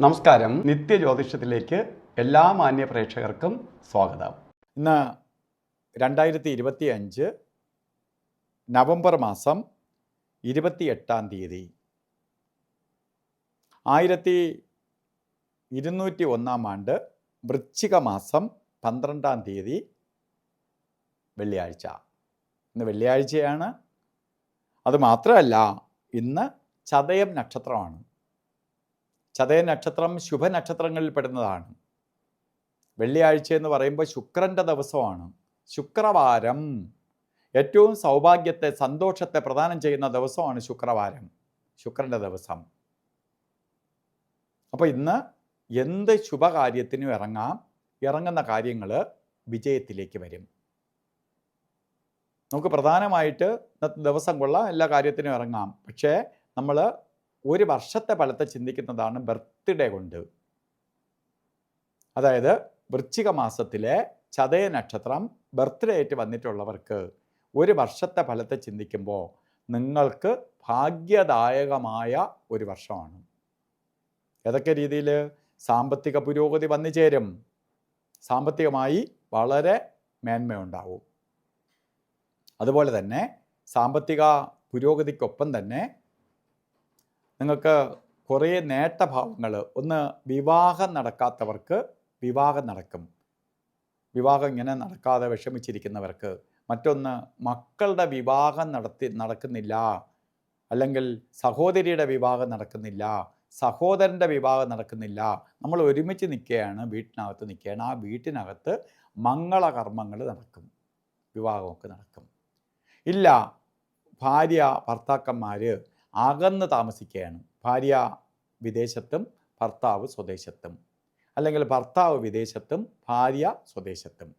നമസ്കാരം. നിത്യജ്യോതിഷത്തിലേക്ക് എല്ലാ മാന്യ പ്രേക്ഷകർക്കും സ്വാഗതം. ഇന്ന് 2025 നവംബർ മാസം 28-ാം തീയതി 1201 ആണ്ട് വൃശ്ചിക മാസം 12-ാം തീയതി വെള്ളിയാഴ്ച. ഇന്ന് വെള്ളിയാഴ്ചയാണ്. അതുമാത്രമല്ല, ഇന്ന് ചതയം നക്ഷത്രമാണ്. ചതയ നക്ഷത്രം ശുഭനക്ഷത്രങ്ങളിൽ പെടുന്നതാണ്. വെള്ളിയാഴ്ച എന്ന് പറയുമ്പോൾ ശുക്രൻ്റെ ദിവസമാണ്. ശുക്രവാരം ഏറ്റവും സൗഭാഗ്യത്തെ, സന്തോഷത്തെ പ്രദാനം ചെയ്യുന്ന ദിവസമാണ് ശുക്രവാരം, ശുക്രൻ്റെ ദിവസം. അപ്പോൾ ഇന്ന് എന്ത് ശുഭകാര്യത്തിനും ഇറങ്ങുന്ന കാര്യങ്ങൾ വിജയത്തിലേക്ക് വരും. നമുക്ക് പ്രധാനമായിട്ട് ഇന്നത്തെ ദിവസം കൊള്ളാം, എല്ലാ കാര്യത്തിനും ഇറങ്ങാം. പക്ഷേ നമ്മൾ ഒരു വർഷത്തെ ഫലത്തെ ചിന്തിക്കുന്നതാണ് ബർത്ത്ഡേ കൊണ്ട്. അതായത് വൃശ്ചിക മാസത്തിലെ ചതയ നക്ഷത്രം ബർത്ത്ഡേ ആയിട്ട് വന്നിട്ടുള്ളവർക്ക് ഒരു വർഷത്തെ ഫലത്തെ ചിന്തിക്കുമ്പോൾ നിങ്ങൾക്ക് ഭാഗ്യദായകമായ ഒരു വർഷമാണ്. ഏതൊക്കെ രീതിയിൽ? സാമ്പത്തിക പുരോഗതി വന്നു ചേരും. സാമ്പത്തികമായി വളരെ മേന്മയുണ്ടാവും. അതുപോലെ തന്നെ സാമ്പത്തിക പുരോഗതിക്കൊപ്പം തന്നെ നിങ്ങൾക്ക് കുറേ നേട്ടഭാവങ്ങൾ. ഒന്ന്, വിവാഹം നടക്കാത്തവർക്ക് വിവാഹം നടക്കും. വിവാഹം ഇങ്ങനെ നടക്കാതെ വിഷമിച്ചിരിക്കുന്നവർക്ക്. മറ്റൊന്ന്, മക്കളുടെ വിവാഹം നടക്കുന്നില്ല, അല്ലെങ്കിൽ സഹോദരിയുടെ വിവാഹം നടക്കുന്നില്ല, സഹോദരൻ്റെ വിവാഹം നടക്കുന്നില്ല, നമ്മൾ ഒരുമിച്ച് നിൽക്കുകയാണ്, വീട്ടിനകത്ത് നിൽക്കുകയാണ്. ആ വീട്ടിനകത്ത് മംഗളകർമ്മങ്ങൾ നടക്കും, വിവാഹമൊക്കെ നടക്കും. ഇല്ല, ഭാര്യ ഭർത്താക്കന്മാർ അകന്ന് താമസിക്കുകയാണ്. ഭാര്യ വിദേശത്തും ഭർത്താവ് സ്വദേശത്തും, അല്ലെങ്കിൽ ഭർത്താവ് വിദേശത്തും ഭാര്യ സ്വദേശത്തും.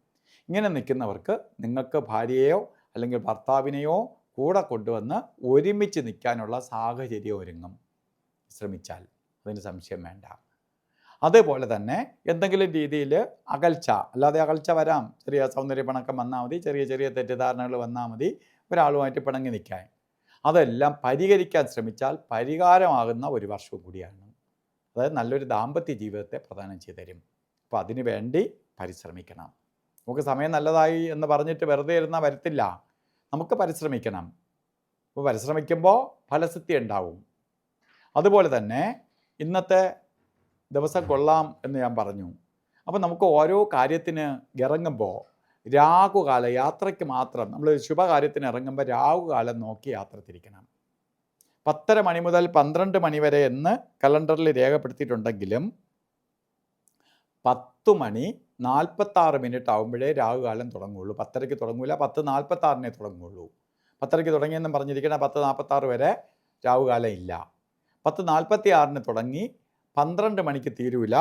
ഇങ്ങനെ നിൽക്കുന്നവർക്ക് നിങ്ങൾക്ക് ഭാര്യയെയോ അല്ലെങ്കിൽ ഭർത്താവിനെയോ കൂടെ കൊണ്ടുവന്ന് ഒരുമിച്ച് നിൽക്കാനുള്ള സാഹചര്യം ഒരുങ്ങും, ശ്രമിച്ചാൽ. അതിന് സംശയം വേണ്ട. അതേപോലെ തന്നെ എന്തെങ്കിലും രീതിയിൽ അകൽച്ച, അല്ലാതെ അകൽച്ച വരാം. ചെറിയ സൗന്ദര്യ പിണക്കം വന്നാൽ മതി, ചെറിയ ചെറിയ തെറ്റിദ്ധാരണകൾ വന്നാൽ മതി ഒരാളുമായിട്ട് പിണങ്ങി നിൽക്കാൻ. അതെല്ലാം പരിഹരിക്കാൻ ശ്രമിച്ചാൽ പരിഹാരമാകുന്ന ഒരു വർഷവും കൂടിയാണ്. അതായത് നല്ലൊരു ദാമ്പത്യ ജീവിതത്തെ പ്രദാനം ചെയ്തു തരും. അപ്പോൾ അതിനു വേണ്ടി പരിശ്രമിക്കണം. നമുക്ക് സമയം നല്ലതായി എന്ന് പറഞ്ഞിട്ട് വെറുതെ ഇരുന്നാൽ വരത്തില്ല, നമുക്ക് പരിശ്രമിക്കണം. അപ്പോൾ പരിശ്രമിക്കുമ്പോൾ ഫലസിദ്ധി ഉണ്ടാവും. അതുപോലെ തന്നെ ഇന്നത്തെ ദിവസം കൊള്ളാം എന്ന് ഞാൻ പറഞ്ഞു. അപ്പോൾ നമുക്ക് ഓരോ കാര്യത്തിന് ഇറങ്ങുമ്പോൾ രാഹുകാല യാത്രയ്ക്ക് മാത്രം, നമ്മൾ ശുഭകാര്യത്തിന് ഇറങ്ങുമ്പോൾ രാഹുകാലം നോക്കി യാത്ര തിരിക്കണം. 10:30 മണി മുതൽ 12 മണി വരെ എന്ന് കലണ്ടറിൽ രേഖപ്പെടുത്തിയിട്ടുണ്ടെങ്കിലും 10:46 ആകുമ്പോഴേ രാഹുകാലം തുടങ്ങുള്ളൂ. 10:30 തുടങ്ങൂല, 10:46 തുടങ്ങുള്ളൂ. 10:30 തുടങ്ങിയെന്നും പറഞ്ഞിരിക്കണം, 10:46 വരെ രാഹുകാലം ഇല്ല. 10:46 തുടങ്ങി 12 മണിക്ക് തീരൂല,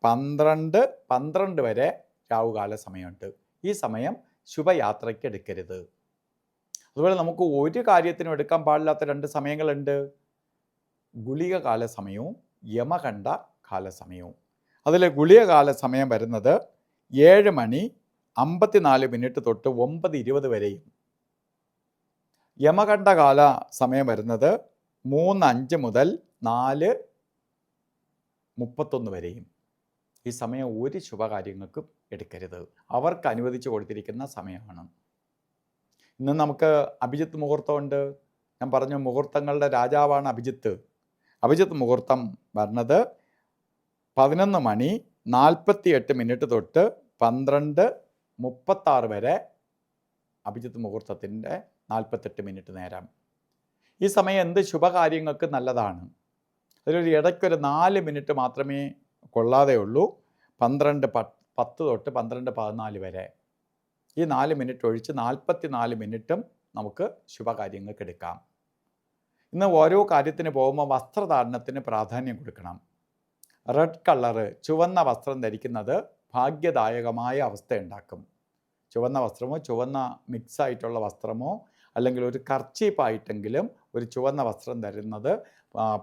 12 വരെ രാഹുകാല സമയമുണ്ട്. ഈ സമയം ശുഭയാത്രയ്ക്ക് എടുക്കരുത്. അതുപോലെ നമുക്ക് ഒരു കാര്യത്തിനും എടുക്കാൻ പാടില്ലാത്ത 2 സമയങ്ങളുണ്ട്. ഗുളിക കാല സമയവും യമകണ്ഠ കാലസമയവും. അതിൽ ഗുളിക കാല സമയം വരുന്നത് 7:54 തൊട്ട് 9:20 വരെയും, യമകണ്ഠ കാല സമയം വരുന്നത് 3:05 മുതൽ 4:31 വരെയും. ഈ സമയം ഒരു ശുഭകാര്യങ്ങൾക്കും എടുക്കരുത്. അവർക്ക് അനുവദിച്ചു കൊടുത്തിരിക്കുന്ന സമയമാണ്. ഇന്ന് നമുക്ക് അഭിജിത്ത് മുഹൂർത്തമുണ്ട്. ഞാൻ പറഞ്ഞു, മുഹൂർത്തങ്ങളുടെ രാജാവാണ് അഭിജിത്ത്. അഭിജിത്ത് മുഹൂർത്തം വരുന്നത് 11:48 തൊട്ട് 12:36 വരെ അഭിജിത്ത് മുഹൂർത്തത്തിൻ്റെ 48 മിനിറ്റ് നേരം. ഈ സമയം എന്ത് ശുഭകാര്യങ്ങൾക്ക് നല്ലതാണ്. അതിലൊരു ഇടയ്ക്കൊരു 4 മിനിറ്റ് മാത്രമേ കൊള്ളാതെ ഉള്ളൂ. 12:10 തൊട്ട് 12:14 വരെ. ഈ 4 മിനിറ്റ് ഒഴിച്ച് 44 മിനിറ്റും നമുക്ക് ശുഭകാര്യങ്ങൾക്ക് എടുക്കാം. ഇന്ന് ഓരോ കാര്യത്തിന് പോകുമ്പോൾ വസ്ത്രധാരണത്തിന് പ്രാധാന്യം കൊടുക്കണം. റെഡ് കളറ്, ചുവന്ന വസ്ത്രം ധരിക്കുന്നത് ഭാഗ്യദായകമായ അവസ്ഥയുണ്ടാക്കും. ചുവന്ന വസ്ത്രമോ ചുവന്ന മിക്സായിട്ടുള്ള വസ്ത്രമോ അല്ലെങ്കിൽ ഒരു കർച്ചീപ്പായിട്ടെങ്കിലും ഒരു ചുവന്ന വസ്ത്രം ധരുന്നത്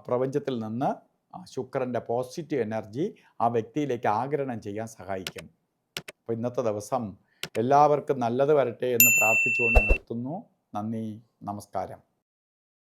പ്രപഞ്ചത്തിൽ നിന്ന് ശുക്രൻ്റെ പോസിറ്റീവ് എനർജി ആ വ്യക്തിയിലേക്ക് ആഗിരണം ചെയ്യാൻ സഹായിക്കും. അപ്പോൾ ഇന്നത്തെ ദിവസം എല്ലാവർക്കും നല്ലത് വരട്ടെ എന്ന് പ്രാർത്ഥിച്ചുകൊണ്ട് നിർത്തുന്നു. നന്ദി, നമസ്കാരം.